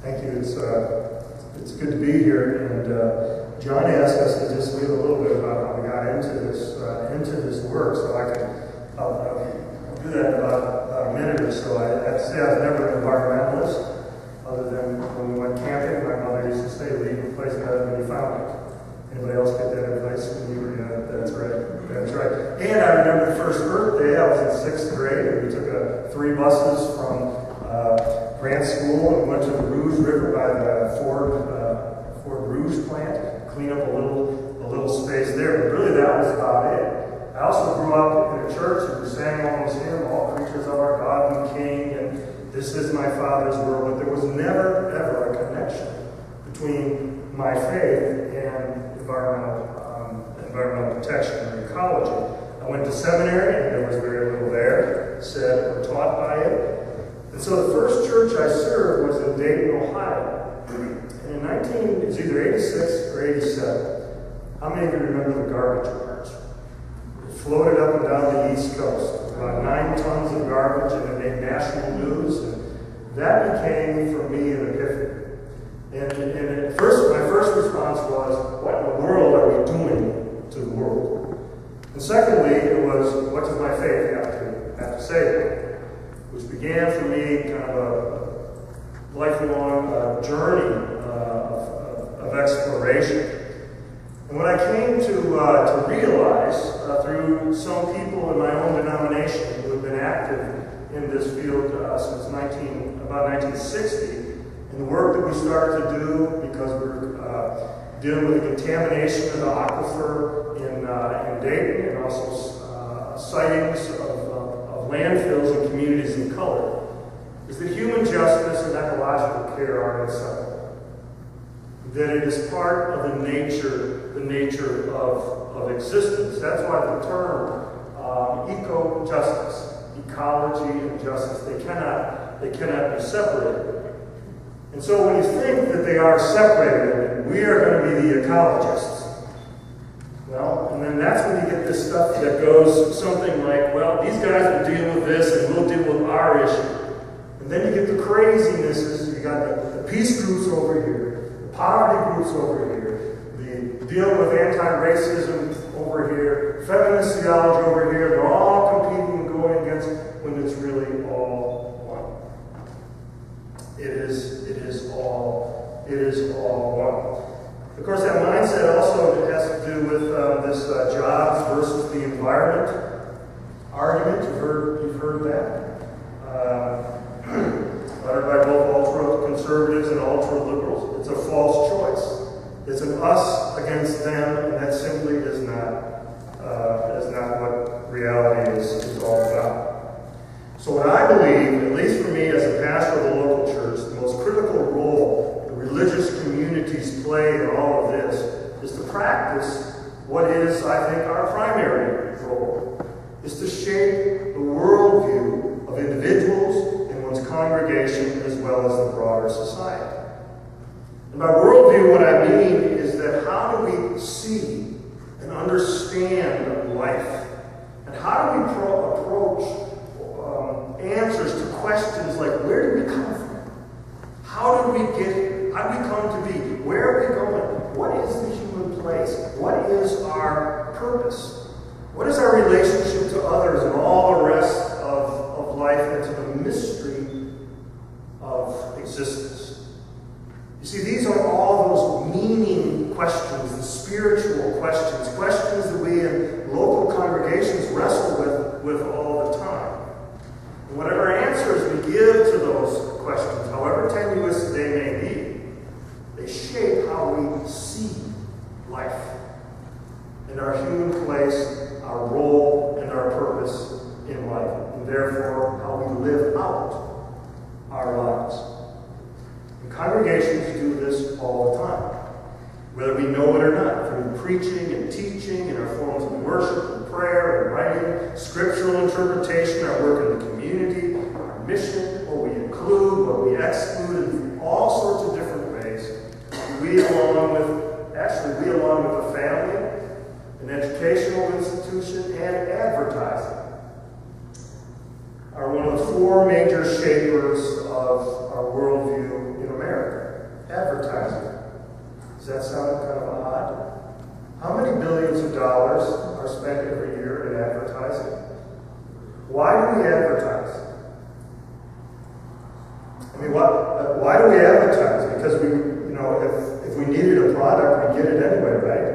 Thank you. It's good to be here. And John asked us to just read a little bit about how we got into this work. So I'll do that in about a minute or so. I have to say I was never an environmentalist, other than when we went camping. My mother used to say, "Leave a place better than you found it." Anybody else get that advice when you were young? That's right. That's right. And I remember the first Earth Day. I was in 6th grade, and we took 3 buses from Grant School and went to the Rouge River by the Ford Rouge plant, clean up a little space there. But really, that was about it. I also grew up in a church and we sang all those hymns, "All creatures of our God and King," and "This is my Father's world." But there was never, ever a connection between my faith and environmental protection or ecology. I went to seminary, and there was very little there said or taught by it. And so the first church I served was in Dayton, Ohio. And in it was either 86 or 87. How many of you remember the garbage barge? It floated up and down the East Coast. About 9 tons of garbage, and it made national news. And that became, for me, an epiphany. And at first, my first response was, what in the world are we doing to the world? And secondly, it was, what does my faith have to say about it? Which began for me kind of a lifelong journey of exploration. And what I came to realize through some people in my own denomination who have been active in this field since about 1960, and the work that we started to do because we're dealing with the contamination of the aquifer in Dayton, and also sightings of landfills in communities in color, is that human justice and ecological care are inseparable. That it is part of the nature of existence. That's why the term eco-justice, ecology and justice, they cannot be separated. And so when you think that they are separated, we are going to be the ecologists. Well, and then that's when you get this stuff that goes something like, well, these guys will deal with this and we'll deal with our issue. And then you get the crazinesses. You got the peace groups over here, the poverty groups over here, the dealing with anti-racism over here, feminist theology over here. They're all competing and going against when it's really all one. It is all one. Of course, that mindset also has to do with this jobs versus the environment argument. You've heard that. Uttered by both ultra-conservatives and ultra-liberals. It's a false choice. It's an us against them, and that simply is not what reality is all about. So what I believe, at least for me as a pastor of a local church, the most critical role the religious communities play in all of this is to practice what is, I think, our primary role, is to shape the worldview of individuals and one's congregation as well as the broader society. And by worldview, what I mean is that how do we see and understand life? And how do we approach answers to questions like, where did we come from? How did we get here? How did we come to be? Where are we going? What is the human place? What is our purpose? What is our relationship to others and all the rest of life and to the mystery of existence? You see, these are all those meaning questions, the spiritual questions, questions that we in local congregations wrestle with all the time. And whatever answers we give to those questions, however tenuous they may be, they shape how we see life and our human place, our role, and our purpose in life, and therefore how we live out our lives. And congregations do this all the time, whether we know it or not, through preaching and teaching, in our forms of worship and prayer and writing, scriptural interpretation, our work in the community, our mission, what we include, what we exclude, in all sorts of different ways. We, along with the family, an educational institution, and advertising, are one of the 4 major shapers of our worldview in America. If we needed a product, we'd get it anyway, right?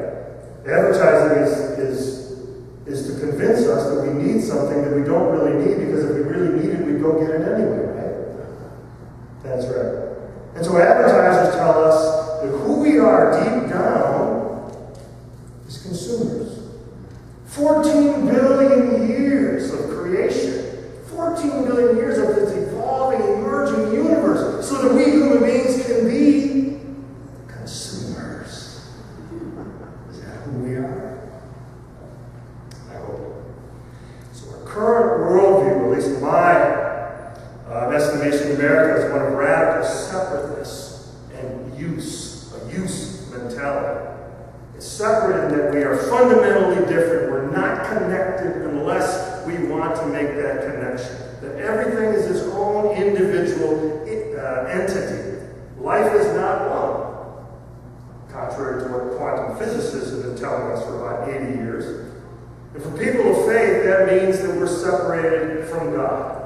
Advertising is to convince us that we need something that we don't really need, because if we really need it, we'd go get it anyway, right? That's right. And so advertisers tell us that who we are deep down is consumers. 14 billion years of creation. 14 billion years of this evolving, emerging universe, so that we human beings can be consumers. Is that who we are? I hope. So our current worldview, at least in my estimation, in America, is one of radical separateness and use, a use mentality. It's separate in that we are fundamentally different. We're not connected unless we want to make that connection. That everything is its own individual entity. Life is not one. Contrary to what quantum physicists have been telling us for about 80 years. And for people of faith, that means that we're separated from God.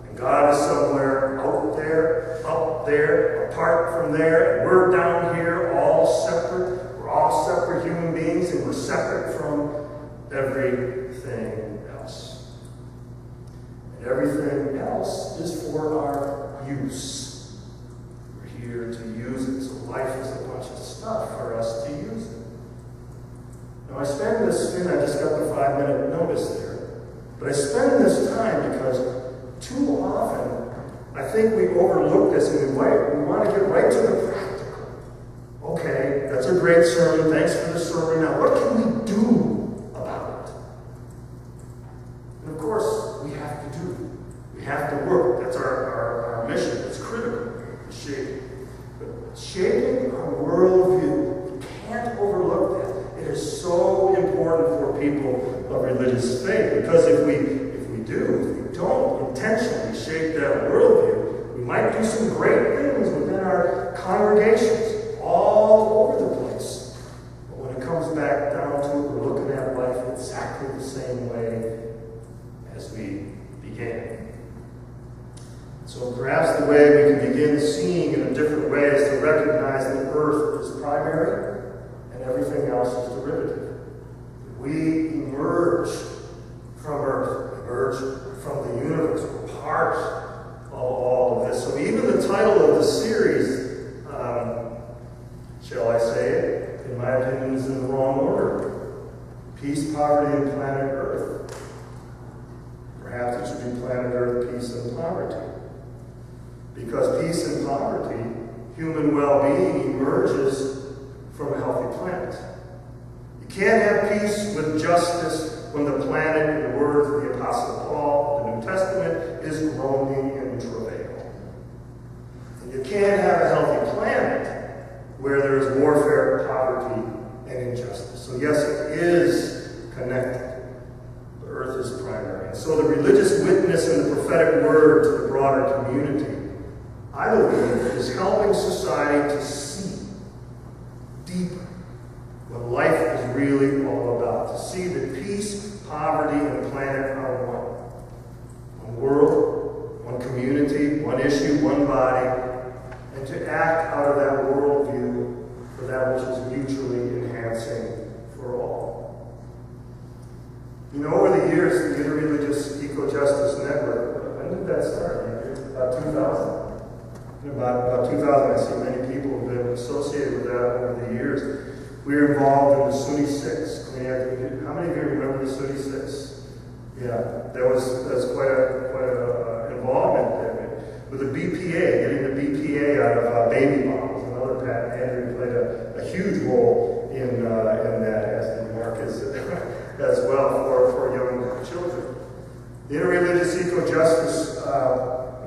And God is somewhere out there, up there, apart from there, and we're down here, all separate. We're all separate human beings, and we're separate from everything else. And everything else is for our use. We're here to use it, so life is a bunch of stuff for us to use it. Now I spend this, and I just got the 5-minute notice there, but I spend this time because too often I think we overlook this and we want to get right to the practical. Okay, that's a great sermon. Thanks for the sermon. Now, what can we do about it? And of course, we have to do. We have to work. That's our mission. It's critical. Shaping our worldview. We can't overlook that. It is so important for people of religious faith, because if we don't intentionally shape that worldview, we might do some great things within our congregations all over the place. But when it comes back down to it, we're looking at life exactly the same way as we began. So perhaps the way we can begin seeing in a different way is to recognize that Earth is primary and everything else is derivative. We emerge from Earth, emerge from the universe. We're part of all of this. So even the title of the series, shall I say it, in my opinion, is in the wrong order. Peace, Poverty, and Planet Earth. Perhaps it should be Planet Earth, Peace, and Poverty. Because peace and poverty, human well-being, emerges from a healthy planet. You can't have peace with justice when the planet, in the words of the Apostle Paul, the New Testament, is groaning in travail. And you can't have a healthy planet where there is warfare, poverty, and injustice. So yes, it is connected. The earth is primary. And so the religious witness and the prophetic word to the broader community, I believe, is helping society to see deeper what life is really all about. To see that peace, poverty, and planet are one. One world, one community, one issue, one body, and to act out of that worldview for that which is mutually enhancing for all. You know, over the years, the Interreligious Eco-Justice Network, when did that start? About 2000? About 2000, I see many people have been associated with that over the years. We were involved in the Sunni Six. How many of you remember the Sunni Six? Yeah, that was quite a involvement there. With the BPA, getting the BPA out of baby bottles. Another patent, Andrea played a huge role in that, as did Marcus as well for young children. The Interreligious Eco-Justice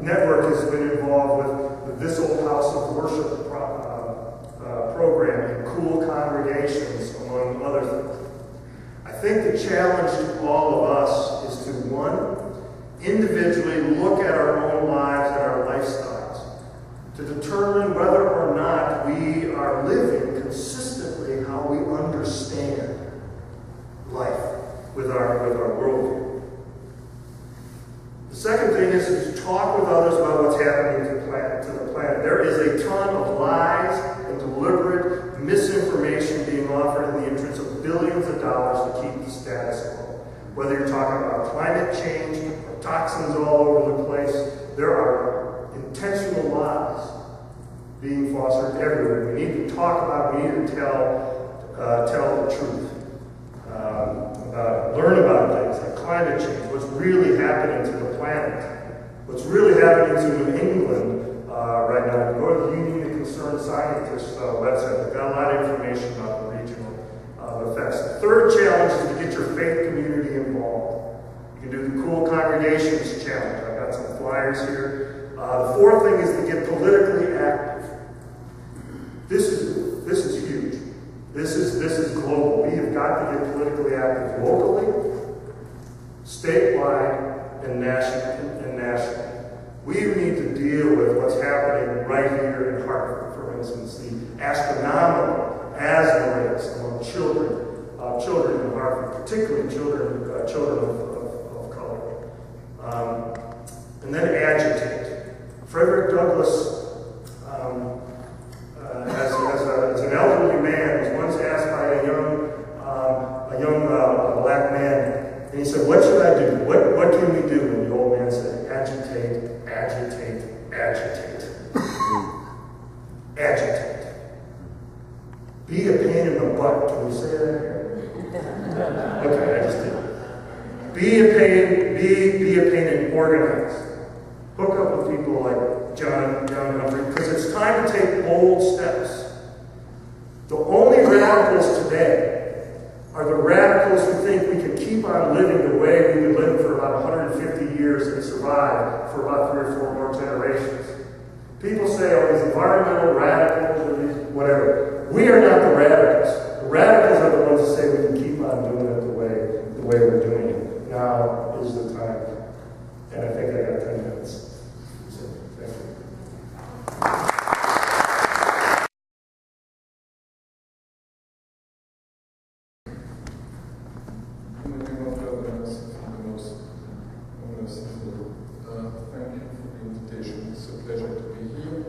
Network has been involved with this old house of worship program and cool congregations, among other things. I think the challenge to all of us is to, one, individually look at our own lives and our lifestyles to determine whether or not we are living consistently how we understand life with our worldview. The second thing is to talk with others about what's happening to the planet. There is a ton of lies and deliberate information being offered in the interest of billions of dollars to keep the status quo. Whether you're talking about climate change or toxins all over the place, there are intentional lies being fostered everywhere. We need to talk about, we need to tell the truth. Learn about things like climate change, what's really happening to the planet, what's really happening to New England right now. Go to the Union of Concerned Scientists website. They've got a lot of information about the regional effects. The third challenge is to get your faith community involved. You can do the Cool Congregations Challenge. I've got some flyers here. The fourth thing is to get politically active. This is huge. This is global. We have got to get politically active locally, statewide, and nationally. We need to deal with what's happening right here in Hartford, for instance, the astronomical asthma rates among children in Hartford, particularly children of color. And then agitate. Frederick Douglass, as an elderly man, was once asked by a young black man, and he said, "What should I do? What can we do?" And the old man said, "Agitate, agitate, agitate." Agitate. Be a pain in the butt. Can we say that here? Okay, I just did. Be a pain and organize. Hook up with people like John Humphrey, because it's time to take bold steps. The only radicals today are the radicals who think we can keep on living the way we've been living for about 150 years and survive for about 3 or 4 more generations. People say, oh, these environmental radicals or these whatever. We are not the radicals. The radicals are the ones that say we can keep on doing it the way we're doing it. Now is the time. And I think I got 10 minutes. So, thank you. Thank you for the invitation. It's a pleasure to be here.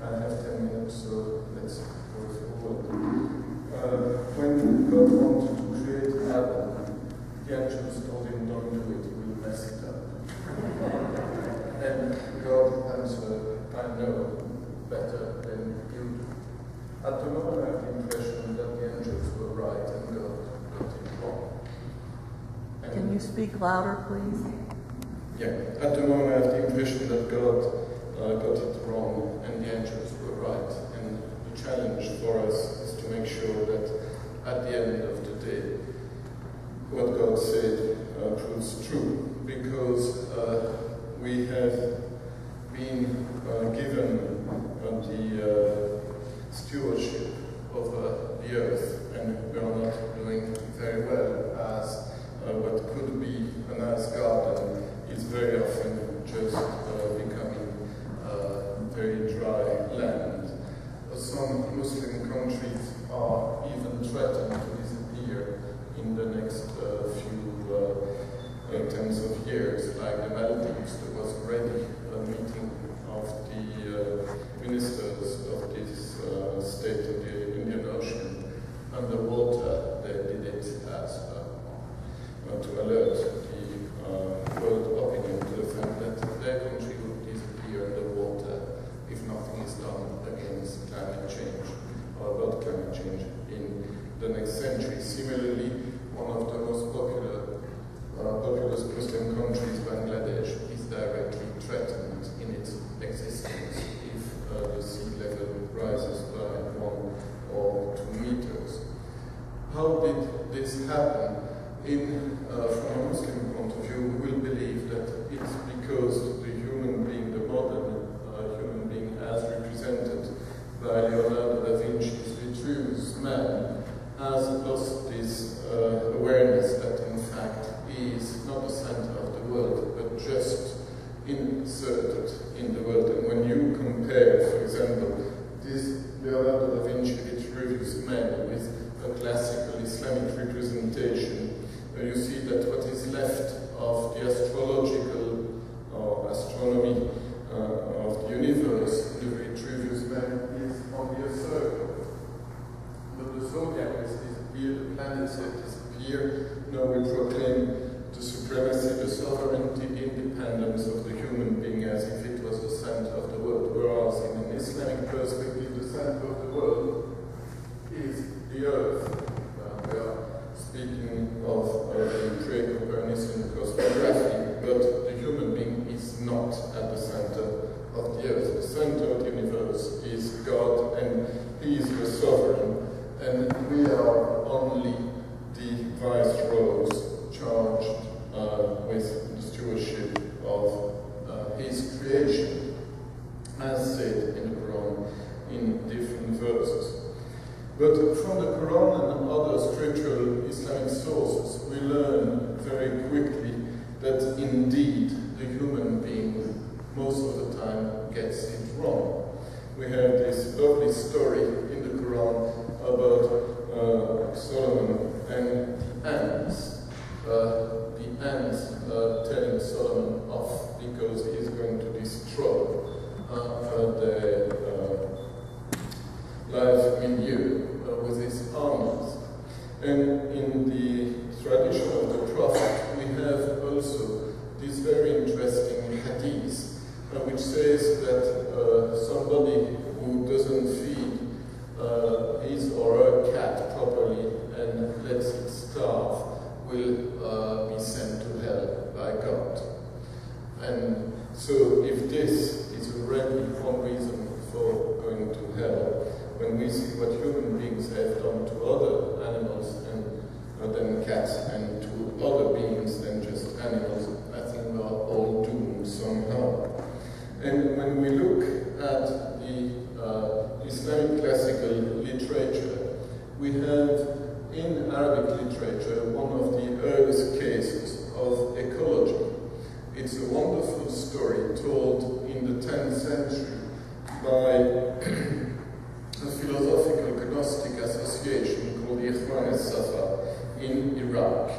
I have 10 minutes, so let's go forward. When God wanted to create Adam, the angels told him, "Don't do it, we'll mess it up." And God answered, "I know better than you do." At the moment, I have the impression that the angels were right and God got it wrong. Can you speak louder, please? Yeah, at the moment I have the impression that God got it wrong and the angels were right. And the challenge for us is to make sure that at the end of the day, what God said proves true. Because we have been given the stewardship of the earth, and we are not doing very well, as what could be a nice garden is very often just becoming very dry land. Some Muslim countries are even threatened to disappear in the next few tens of years, like the Maldives. There was already a meeting of the ministers of this state of the Indian Ocean. Underwater, they did it as to alert the world opinion to the fact that their country would disappear underwater if nothing is done against climate change or about climate change in the next century. Similarly, one of the most populous Muslim countries, Bangladesh, is directly threatened in its existence if the sea level rises by 1 or 2 meters. How did this happen? From a Muslim point of view, we will believe that it's because the human being, the modern human being as represented by Leonardo da Vinci's Vitruvius Man, has lost this awareness that in fact he is not the center of the world, but just inserted in the world. And when you compare, for example, this Leonardo da Vinci Vitruvius Man with a classical Islamic representation, you see that what is left of the astrological or astronomy of the universe, the Vitruvius Man, is only a circle. But the zone is creation, as said in the Quran in different verses. But from the Quran and other scriptural Islamic sources, we learn very quickly that indeed the human being most of the time gets it wrong. We have this lovely story in the Quran about Solomon and the ants. The ants telling Solomon off because he's going to destroy the life milieu with his armies. And in the tradition of the Prophet, we have also this very interesting hadith, which says that somebody who doesn't feed his or her cat properly and lets it starve will be sent to hell by God. And so if this is already one reason for going to hell, when we see what human beings have done to other animals and then cats and to other beings than just animals, I think we are all doomed somehow. And when we look at the Islamic classical literature, we have in Arabic literature one of the earliest cases of ecology. It's a wonderful story told in the 10th century by a philosophical Gnostic association called Ikhwan al-Safa in Iraq.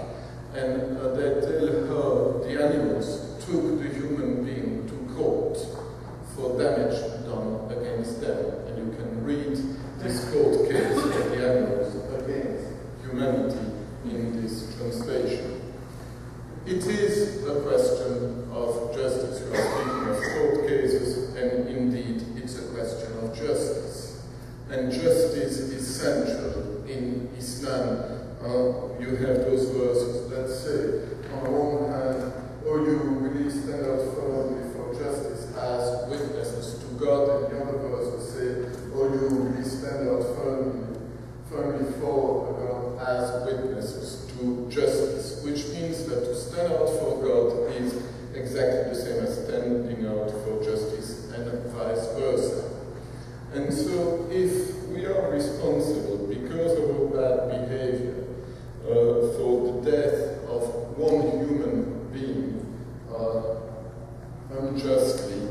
And they tell how the animals took the human being to court for damage done against them. And you can read this court case of the animals against humanity in this translation. It is a question of justice. We are speaking of court cases, and indeed it's a question of justice. And justice is central in Islam. You have those verses that say, on the one hand, oh, you really stand out firmly for justice as witnesses to God, and the other verses say, oh, you really stand out firmly for God as witnesses to justice, which means that to stand out for God is exactly the same as standing out for justice, and vice versa. And so if we are responsible because of our bad behavior for the death of one human being unjustly,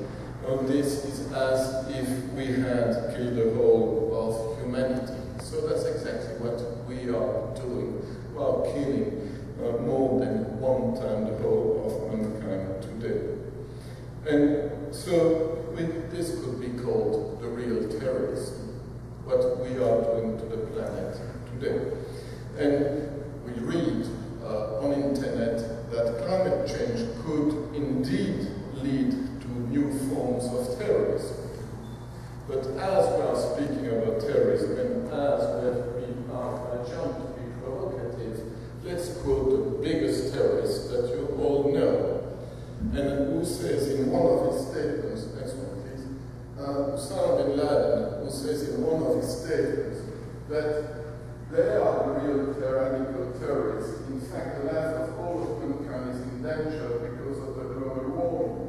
this is as if we had killed the whole of humanity. So that's exactly what we are doing. We are killing more than one time the whole of mankind today. And so this could be called the real terrorism, what we are doing to the planet today. And we read on internet that climate change could indeed lead to new forms of terrorism. But as we are speaking about terrorism, and as we have been jumped to be provocative, let's quote the biggest terrorist that you all know, and who says in one of his statements, next one please, Osama bin Laden, who says in one of his statements that they are the real tyrannical terrorists. In fact, the life of all of mankind is in danger because of the global warming.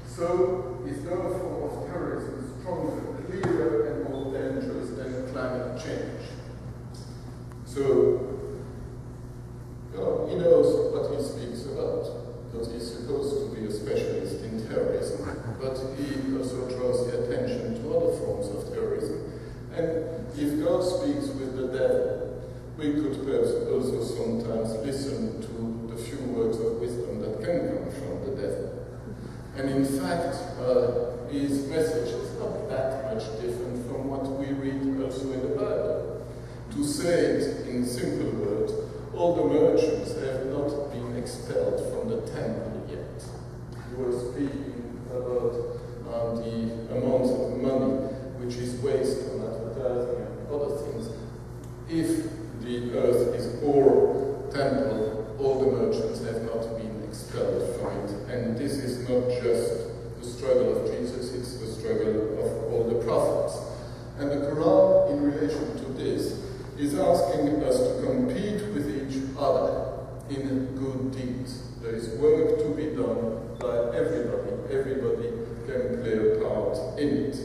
So, is no form of terrorism stronger, clearer, and more dangerous than climate change? So, he knows what he speaks about, because he's supposed to be a specialist in terrorism, but he also draws the attention to other forms of terrorism. And if God speaks with the devil, we could perhaps also sometimes listen to the few words of wisdom that can come from the devil. And in fact, his message is not that much different from what we read also in the Bible. To say it in simple words, all the merchants have not been expelled from the temple yet. You were speaking about the amount of money which is wasted on advertising and other things. If the earth is our temple, all the merchants have not been expelled from it. And this is not just the struggle of Jesus, it's the struggle of all the prophets. And the Quran, in relation to this, is asking us to compete with each other in good deeds. There is work to be done by everybody in it.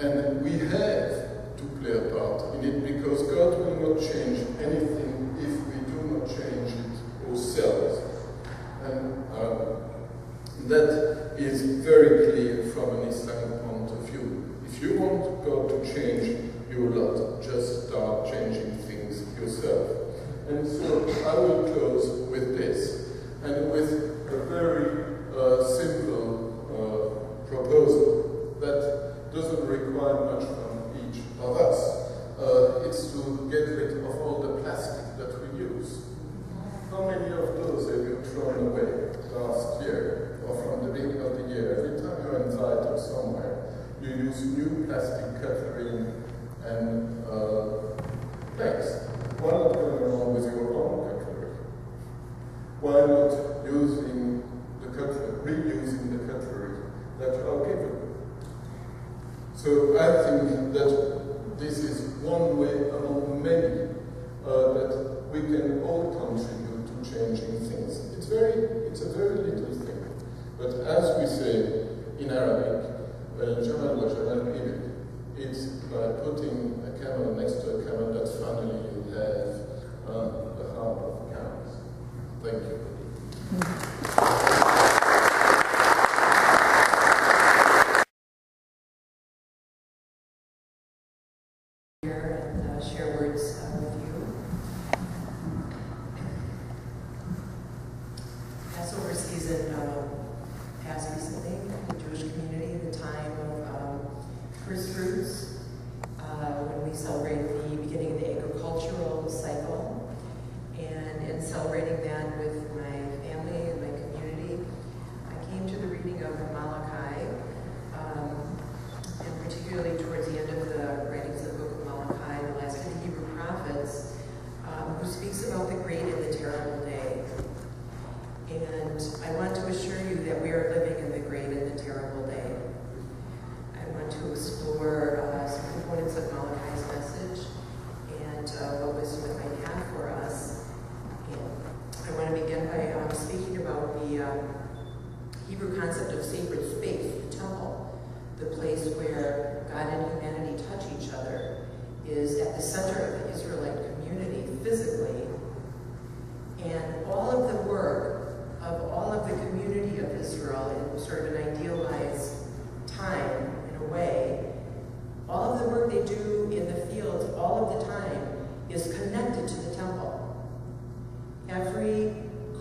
And we have to play a part in it because God will not change anything if we do not change it ourselves. And that is very clear from an Islamic point of view. If you want God to change your lot, just start changing things yourself. And so I will close with this, and with a very simple proposal that doesn't require much from each of us. It's to get rid of all the plastic that we use. How many of those have you thrown away last year or from the beginning of the year? Every time you're invited somewhere, you use new plastic cutlery and plates. Why not going along with your own cutlery? Why not using the cutlery, reusing the cutlery that you are given? So I think that this is one way among many that we can all contribute to changing things. It's a very little thing. But as we say in Arabic, it's by putting a camel next to a camel that finally you have the heart of camels. Thank you. And share words with you. Passover season passed recently in the Jewish community, the time of first fruits, when we celebrate the beginning of the agricultural cycle. And in celebrating that with my family and my community, I came to the reading of Malachi, and particularly towards the end of the writings of the book of Malachi, the last of the Hebrew prophets, who speaks about the great and the terrible day. And I want to assure you that we are living in the great and the terrible day. I want to explore some components of Malachi's message and what wisdom it might have for us. And I want to begin by speaking about the Hebrew concept of sacred space, the temple, the place where God and humanity touch each other, is at the center of the Israelite community physically. And all of the work of all of the community of Israel in sort of an idealized time, in a way, all of the work they do in the fields all of the time is connected to the temple. Every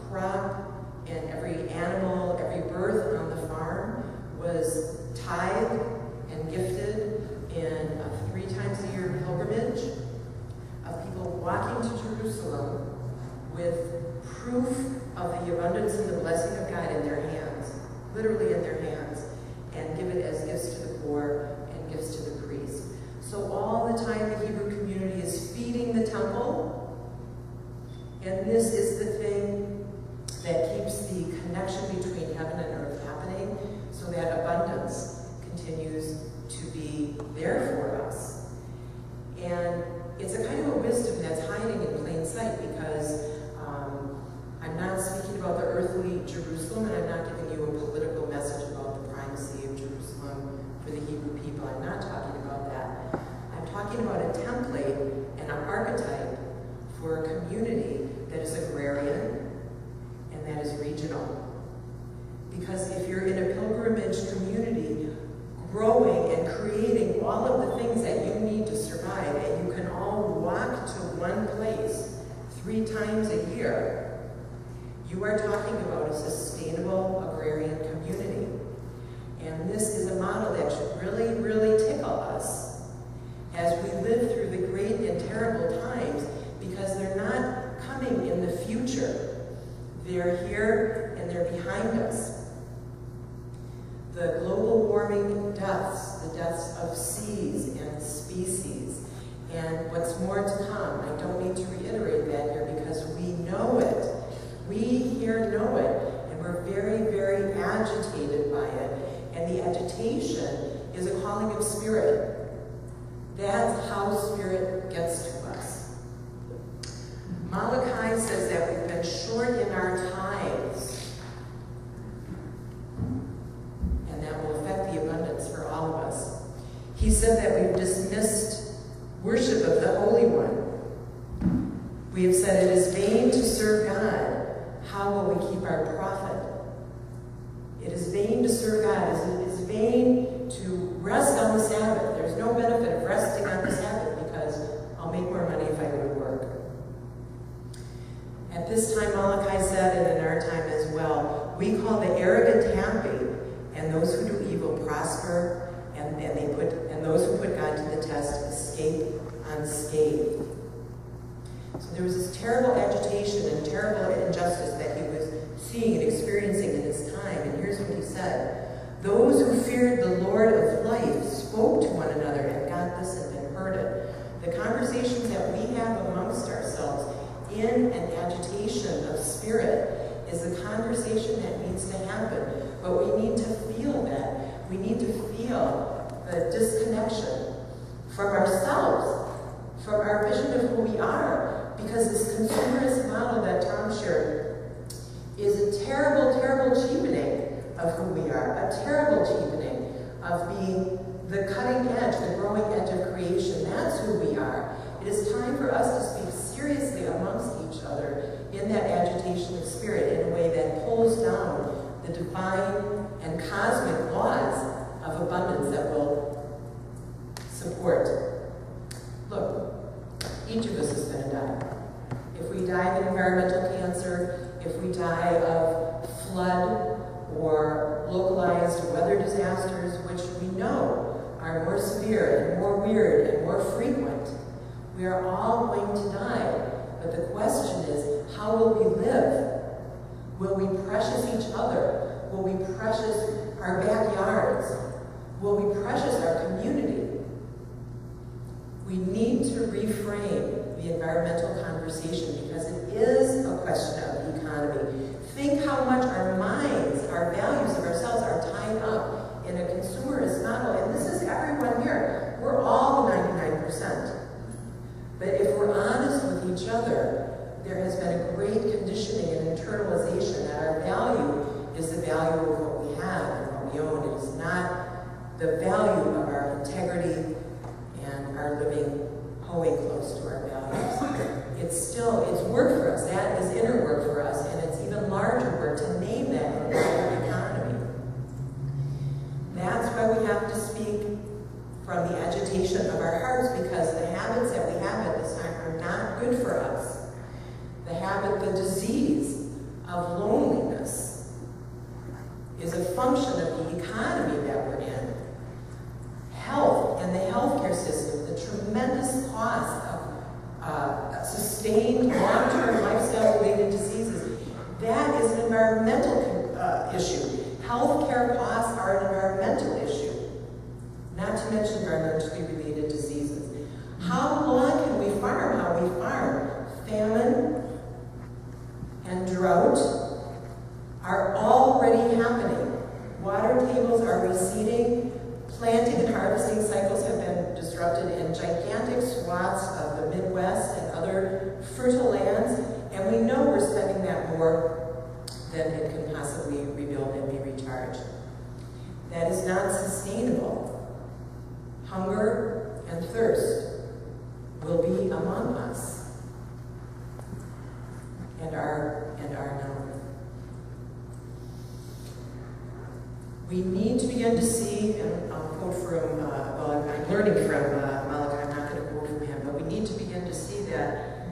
crop and every animal, every birth on the farm was tithed and gifted in a 3 times a year pilgrimage of people walking to Jerusalem with proof of the abundance and the blessing of God in their hands, literally in their hands, and give it as gifts to the poor and gifts to the priest. So all the time the Hebrew community is feeding the temple, and this is the thing that keeps the connection between heaven and earth happening, so that abundance continues to be there for us. And it's a kind of a wisdom that's hiding in plain sight, because I'm not speaking about the earthly Jerusalem, and I'm not giving you a political message about the primacy of Jerusalem for the Hebrew people. I'm not talking about that. I'm talking about a template and an archetype for a community that is agrarian and that is regional. Because if you're in a pilgrimage community, growing and creating all of the things that you need to survive, and you can all walk to one place 3 times a year, you are talking about a sustainable agrarian community. And this is a model that should really, really tickle us as we live through the great and terrible times, because they're not coming in the future. They're here and they're behind us. The global warming deaths, the deaths of seas and species, and what's more to come. I don't need to reiterate that here because we know it. We here know it, and we're very, very agitated by it. And the agitation is a calling of spirit. That's how spirit gets to us. Malachi says that we've been short in our tithes, and that will affect the abundance for all of us. said that we've dismissed worship of the Holy One. We have said it is vain to serve God. How will we keep our profit? It is vain to serve God. It is vain to rest on the Sabbath. There's no benefit of resting on the Sabbath because I'll make more money if I go to work. At this time, Malachi said, and in our time as well, we call the arrogant happy, and those who do evil prosper, and those who put God to the test escape unscathed. So there was this terrible agitation and terrible injustice that he was seeing and experiencing in his time. And here's what he said. Those who feared the Lord of life spoke to one another and got this and heard it. The conversations that we have amongst ourselves in an agitation of spirit is a conversation that needs to happen. But we need to feel that. We need to feel the disconnection from ourselves, from our vision of who we are, because this consumerist model that Tom shared is a terrible, terrible cheapening of who we are, a terrible cheapening of being the cutting edge, the growing edge of creation. That's who we are. It is time for us to speak seriously amongst each other in that agitation of spirit in a way that pulls down the divine and cosmic laws of abundance that will support. Look, each of us is going to die. If we die of environmental cancer, if we die of flood or localized weather disasters, which we know are more severe and more weird and more frequent, we are all going to die. But the question is, how will we live? Will we precious each other? Will we precious our backyards? Will we precious our community? We need to reframe the environmental conversation because it is a question of the economy. Think how much our minds, our values of ourselves are tied up in a consumerist model. And this is everyone here. We're all the 99%. But if we're honest with each other, there has been a great conditioning and internalization that our value is the value of what we have and what we own. It is not the value of our integrity and our living hoeing close to our values. It's work for us. That is inner work for us, and it's even larger work to name that in the economy. That's why we have to speak from the agitation of our hearts, because the habits that we have at this time are not good for us. The disease of loneliness is a function of the economy that we're in. Health and the healthcare system, the tremendous cost of sustained long-term lifestyle-related diseases, that is an environmental issue. Healthcare costs are an environmental issue, not to mention environmentally related diseases. How long can we farm how we farm? Famine and drought are already happening. Water tables are receding. Planting and harvesting cycles have been disrupted in gigantic swaths of the Midwest and other fertile lands, and we know we're spending that more than it can possibly rebuild and be recharged. That is not sustainable. Hunger and thirst will be among us and are known. We need to begin to see, and I'll quote from, I'm learning from Malachi, I'm not going to quote from him, but we need to begin to see that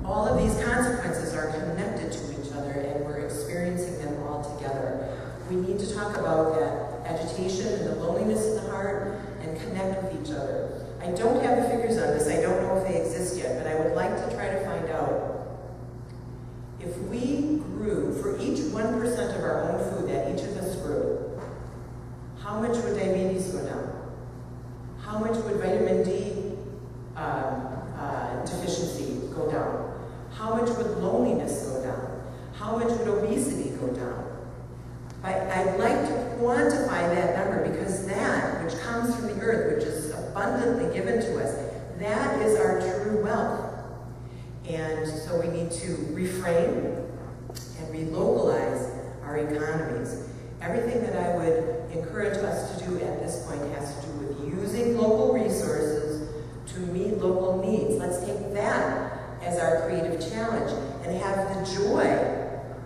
all of these consequences are connected to each other and we're experiencing them all together. We need to talk about that agitation and the loneliness in the heart and connect with each other. I don't have the figures on this, I don't know if they exist yet, but I would like to try to find out if we grew, for each 1% of our own food that each of us grew, how much would diabetes go down? How much would vitamin D deficiency go down? How much would loneliness go down? How much would obesity go down? I'd like to quantify that number because that, which comes from the earth, which is abundantly given to us, that is our true wealth. And so we need to reframe and relocalize our economies. Everything that I would encourage us to do at this point has to do with using local resources to meet local needs. Let's take that as our creative challenge and have the joy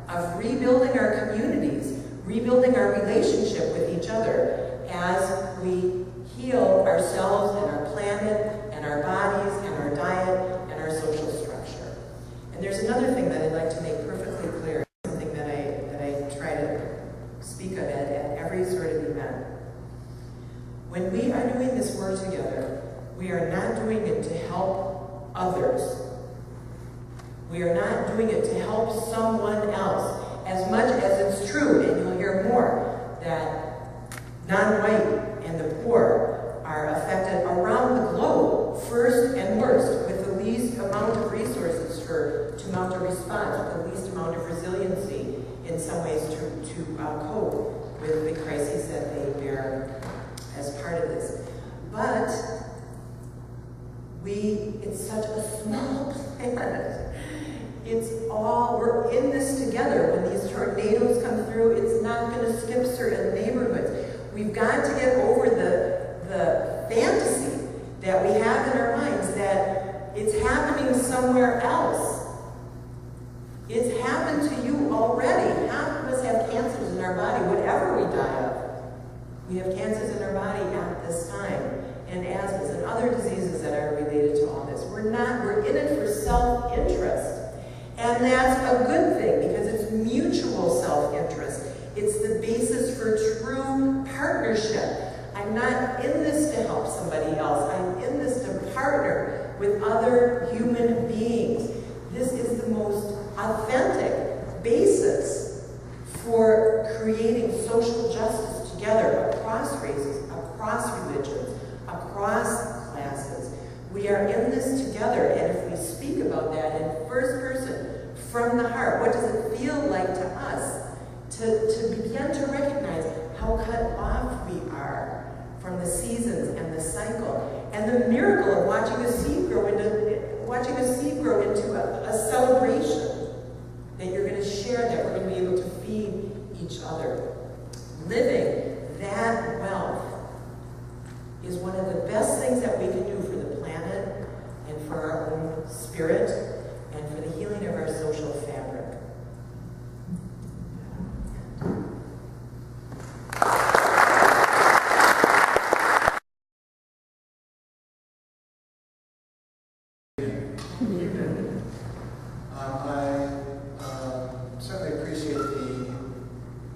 of rebuilding our communities, rebuilding our relationship with each other as we heal ourselves and our planet and our bodies and our diet and our social structure. And there's another thing that I'd like to make perfectly clear, something that I try to speak of at every sort of event. When we are doing this work together, we are not doing it to help others. We are not doing it to help someone else. As much as it's true, and you'll hear more, that non-white and the poor are affected around the globe, first and worst, with the least amount of resources to mount a response, with the least amount of resiliency in some ways to cope with the crises that they bear as part of this. But it's such a small planet. We're in this together. When these tornadoes come through, it's not going to skip certain neighborhoods. We've got to get over the fantasy that we have in our minds that it's happening somewhere else. It's happened to you already. Half of us have cancers in our body, whatever we die of. We have cancers in our body at this time, and asthmas and other diseases that are related to all this. We're in it for self-interest. And that's a good thing because it's mutual self-interest. It's the basis for true partnership. I'm not in this to help somebody else. I'm in this to partner with other human beings. This is the most authentic basis for creating social justice together across races, across religions, across classes. We are in this together, and if we speak about that in first person, from the heart, what does it feel like to us to begin to recognize how cut off we are from the seasons and the cycle, and the miracle of watching a seed grow into a celebration that you're going to share, that we're going to be able to feed each other. Living that wealth is one of the best things that we can do for the planet and for our own spirit and for the healing of our social fabric. I certainly appreciate the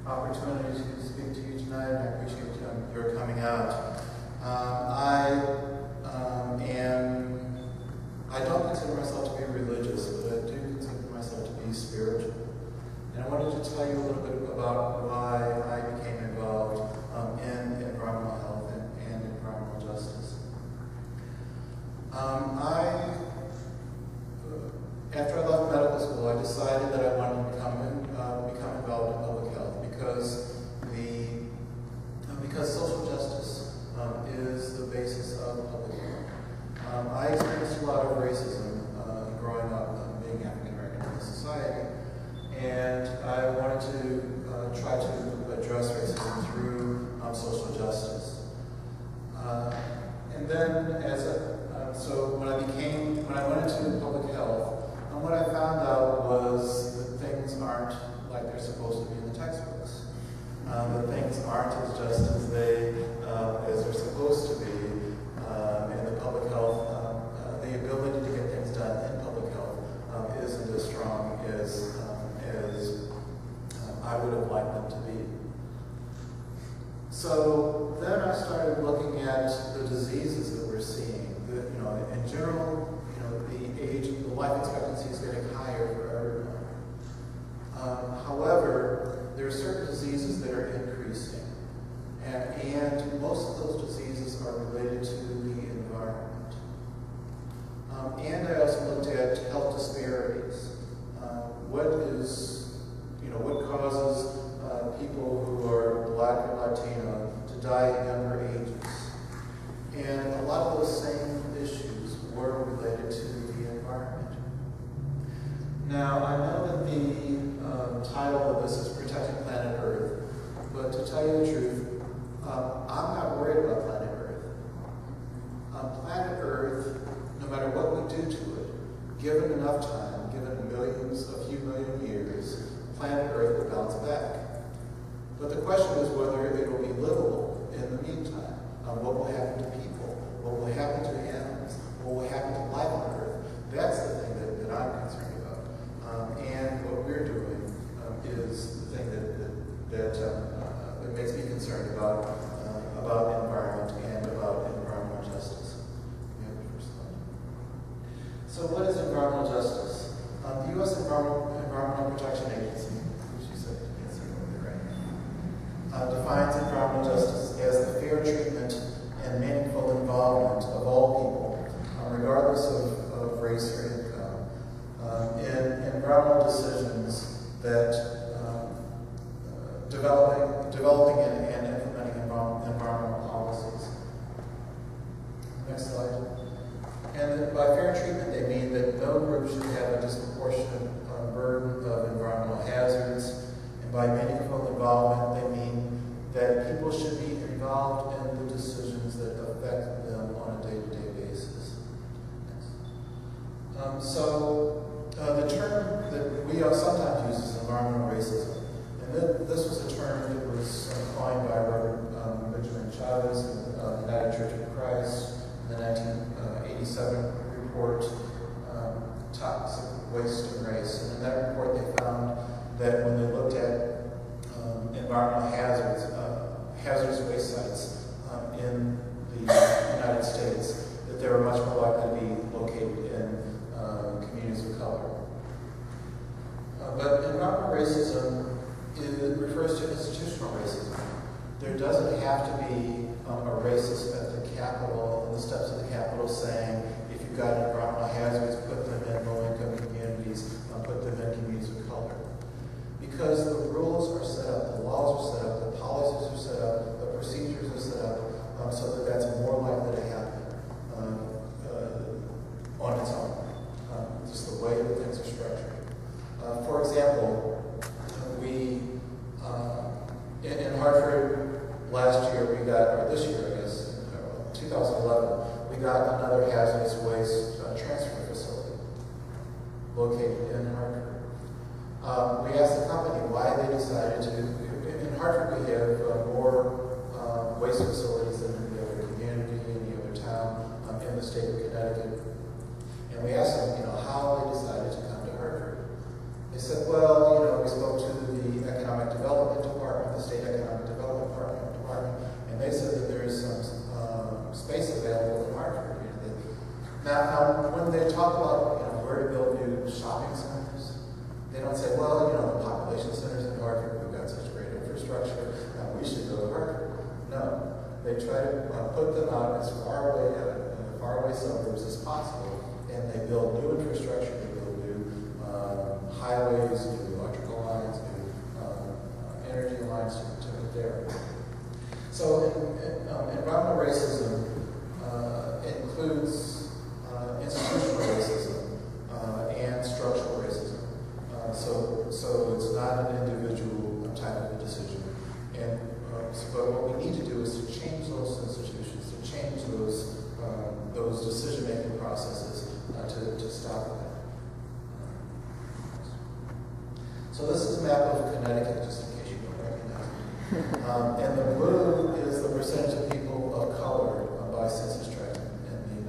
opportunity to speak to you tonight, and I appreciate your coming out. I don't consider myself to be religious, but I do consider myself to be spiritual. And I wanted to tell you a little bit about why I became involved in environmental health and environmental justice. After I left medical school, I decided that I wanted to become involved in public health because social justice is the basis of public health. I experienced a lot of racism growing up, being African American in society, and I wanted to try to address racism through social justice. And then, when I went into public health, what I found out was that things aren't like they're supposed to be in the textbooks. That things aren't as just as they're supposed to be in the public health. The ability to get things done in public health isn't as strong as I would have liked them to be. So then I started looking at the diseases that we're seeing. In general, the life expectancy is getting higher for everyone. However, there are certain diseases that are increasing, and most of those diseases are related to the environment. And I also looked at health disparities. What causes people who are Black or Latino to die at younger ages? And a lot of those same issues were related to the environment. Now, I know that the title of this is Protecting Planet Earth, but tell you the truth, I'm not worried about planet Earth. Planet Earth, no matter what we do to it, given enough time, given a few million years, planet Earth will bounce back. But the question is whether it will be livable in the meantime. What will happen to people? What will happen to animals? What will happen to life on Earth? That's the thing that I'm concerned about. And what we're doing is the thing that makes me concerned about environment and about environmental justice. You have the first slide. So what is environmental justice? The U.S. Environmental Protection Agency, which you said, yes, you're over there, right? Defines environmental justice as the fair treatment and meaningful involvement of all people, regardless of race or income, in environmental decisions that developing and implementing environmental policies. Next slide. And by fair treatment, they mean that no group should have a disproportionate burden of environmental hazards. And by meaningful involvement, they mean that people should be involved in the decisions that affect them on a day-to-day basis. The term that we sometimes use is environmental racism. And this was a term that was coined by Reverend Benjamin Chavez in the United Church of Christ in the 1987 report, Toxic Waste and Race. And in that report, they found that when they looked at environmental hazardous waste sites in the United States, that they were much more likely to be located in communities of color. But environmental racism refers to institutional racism. There doesn't have to be a racist at the Capitol, in the steps of the Capitol, saying, if you've got environmental hazards, put them in low-income communities, put them in communities of color. Because the rules are set up, the laws are set up, the policies are set up, the procedures are set up, so that that's more likely to happen on its own. Just the way that things are structured. For example, in Hartford last year, or this year, I guess, 2011, we got another hazardous waste transfer facility located in Hartford. We asked the company why they decided to. In Hartford, we have more waste facilities than any other community, any other town in the state of Connecticut. And we asked them, how they decided to come to Hartford. They said, well, we spoke to the Economic Development Department, the State Economic Development Department, and they said that there is some space available in Hartford. Now, when they talk about where to build new shopping centers, they don't say, well, the population centers in Hartford, we've got such great infrastructure, we should go to Hartford. No, they try to put them out as far away in the faraway suburbs as possible, and they build new infrastructure, they build new highways, new electrical lines, new energy lines to put there. So environmental racism includes institutional racism and structural racism. So it's not an individual type of a decision. And but what we need to do is to change those institutions, to change those decision-making processes to stop that. So this is a map of Connecticut, just in case you don't recognize it. And the blue is the percentage of people of color by census tract in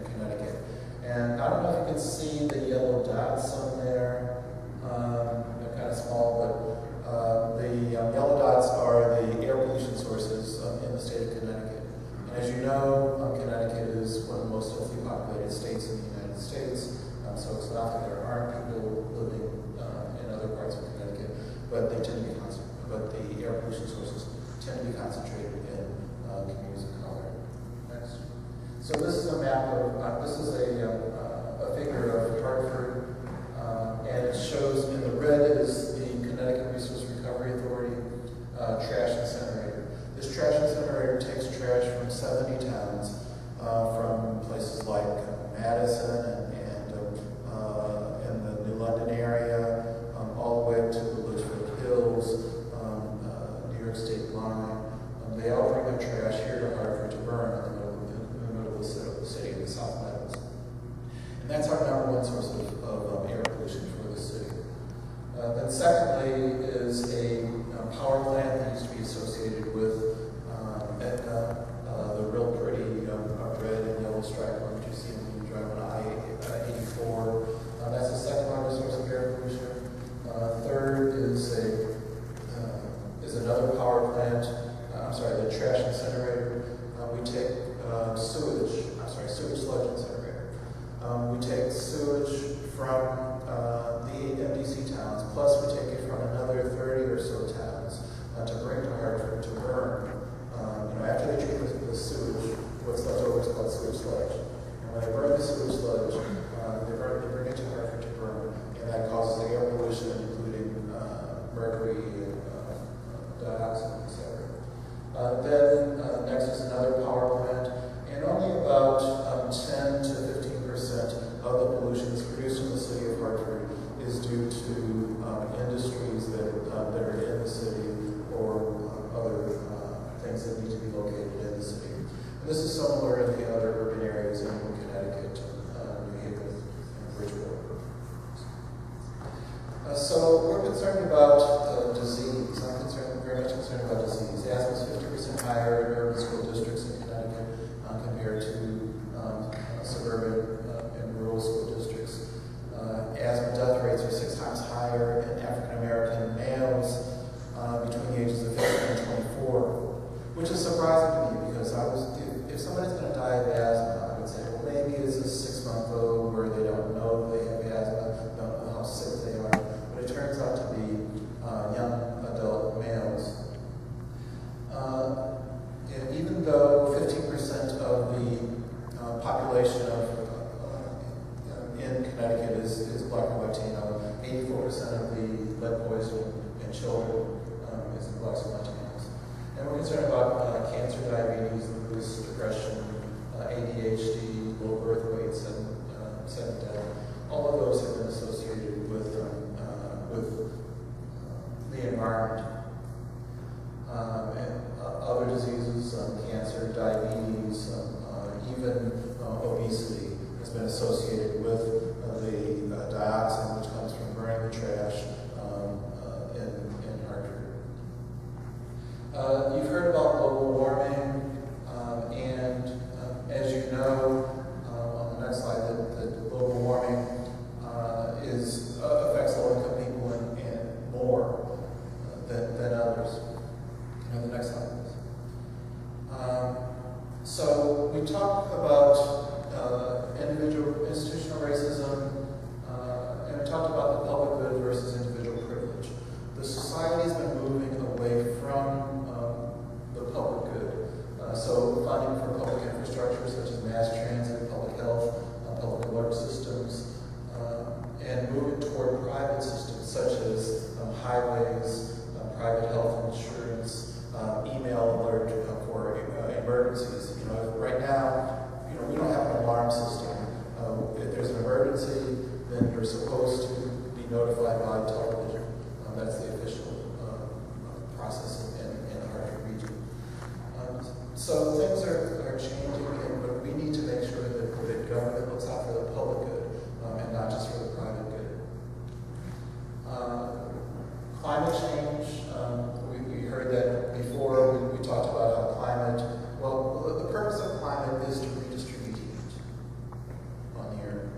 Connecticut. And I don't know if you can see the yellow dots on there. They're kind of small, but the yellow dots are the air pollution sources in the state of Connecticut. And as you know, Connecticut is one of the most densely populated states in the United States. So it's not that there aren't people living in other parts of Connecticut, but they tend to be but the air pollution sources tend to be concentrated in communities of color. Next. So this is a map of this is a figure of Hartford, and it shows in the red is the Connecticut Resource Recovery Authority trash incinerator. This trash incinerator takes trash from 70 towns, from places like Madison and in the New London area, all the way up to the Litchfield Hills, New York York State line. They all bring their trash here to Hartford to burn in the middle of the city, in the South Meadows. And that's our number one source of air pollution for the city. Then secondly is a power plant that used to be associated with Edgar, the real pretty red and yellow stripe one that you see when you drive on I-84. That's the second largest source of air pollution. Third is another power plant. The trash incinerator. We take sewage sludge incinerator. We take sewage from the MDC towns, plus we take it from another 30 or so towns to bring to Hartford to burn. After they treat the sewage, what's left over is called sewage sludge. And when they burn the sewage sludge, they bring it to Hartford to burn, and that causes air pollution, including mercury and dioxin, etc. Then next is another power plant, and only about 10 to 15% of the pollution that's produced in the city of Hartford is due to industries that are in the city or other things that need to be located in the city. And this is similar in the other urban areas in Connecticut, New Haven, and Bridgeport. So we're concerned about disease. I'm very much concerned about disease. Asthma is 50% higher in urban school districts in Connecticut compared to suburban and rural school districts. Asthma death rates are 6 times higher in African American males between the ages of 15 and 24, which is surprising to me because if somebody's going to die of asthma, I would say, well, maybe it's a 6-month-old where they don't know they have asthma, don't know how sick they are, but it turns out to be young adult males. Even though 15% of the population in Connecticut is Black and Latino, 84% of the lead poisoning in children is in Blacks and Latinos. And we're concerned about cancer, diabetes, lupus, depression, ADHD, low birth weights, and sudden death. All of those have been associated with the environment. And other diseases, cancer, diabetes, even obesity has been associated with the dioxin which comes from burning the trash in Hartford. You've heard about global warming, and as you know, on the next slide, that global warming affects low-income people and more than others. The next slide, please. So we talk about institutional racism, and we talked about the public good versus individual privilege. The society's been moving away from the public good. So funding for public infrastructure such as mass transit, public health, public alert systems, and moving toward private systems such as highways, private health insurance, email alert for emergencies. Right now, we don't have an alarm system. If there's an emergency, then you're supposed to be notified by television. That's the official process in the Hartford region. So things are changing, but we need to make sure that government looks out for the public good and not just for the private good. Climate change, we heard that before. We talked about how climate, the purpose of climate is to redistribute heat on the earth.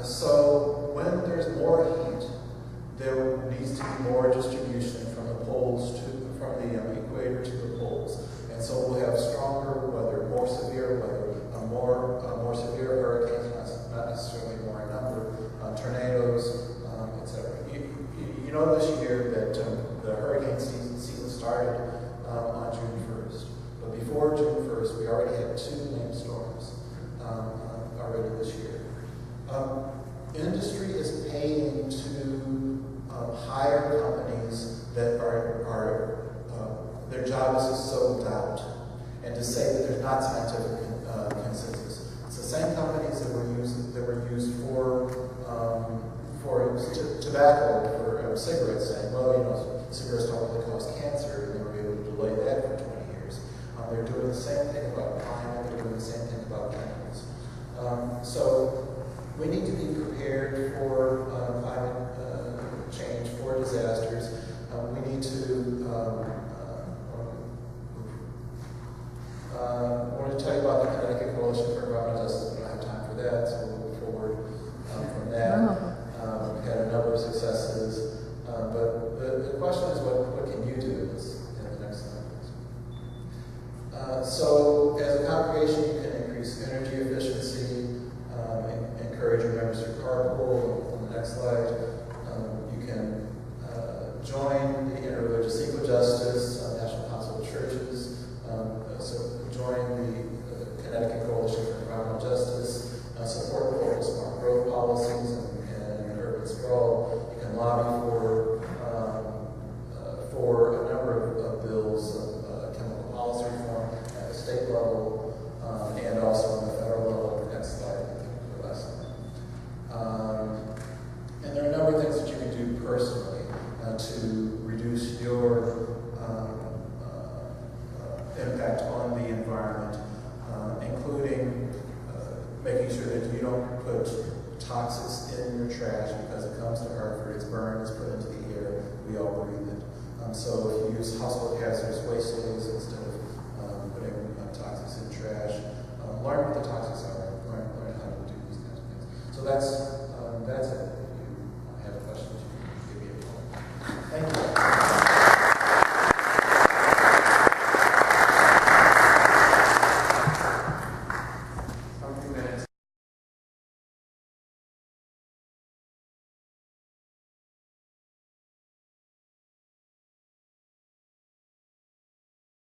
So when there's more heat, there needs to be more distribution from the poles from the equator to the poles. And so we'll have stronger weather, more severe weather, more severe hurricanes, not necessarily more in number, tornadoes, etc. You know this year that the hurricane season started on June 1st. But before June 1st, we already had 2 named storms already this year. Industry is paying to hire companies that are their job is to sow doubt and to say that there's not scientific consensus. It's the same companies that were used for tobacco, for cigarettes, saying, well, cigarettes So as a congregation, you can increase energy efficiency, encourage your members to carpool. On the next slide, you can join the Interreligious Equal Justice National Council of Churches. So join the Connecticut Coalition for Environmental Justice. Support local smart growth policies and urban sprawl. You can lobby for a number of bills of chemical policy reform at the state level and also on the federal level. The next slide, the last slide. And there are a number of things that you can do personally to reduce your impact on the environment, including making sure that you don't put toxics in your trash because it comes to Hartford, it's burned, it's put into the air, we all breathe it. So if you use household hazardous waste labels instead of putting toxics in trash,